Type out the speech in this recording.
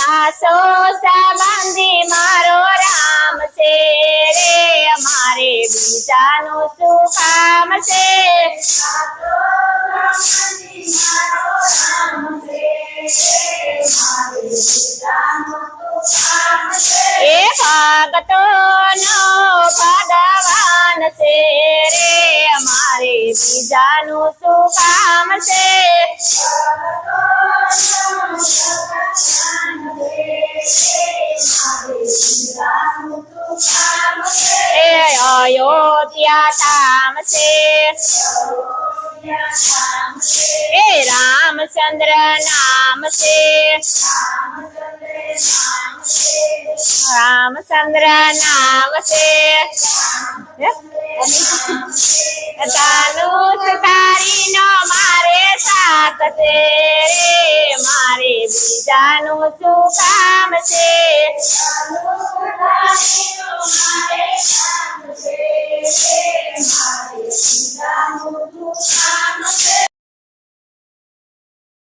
સાસો સંબંધી મારો રામ છે રે અમારે બીજાનું શું કામ છે એ ભક્તોનો ભગવાન છે રે અમારે બીજાનું શું કામ છે એ અયોધ્યા ધામ છે એ રામચંદ્ર નામ છે રામચંદ્ર નામ છે ધનુષ તારીનો મારે સાથ છે રે મારે બીજાનું શું કામ છે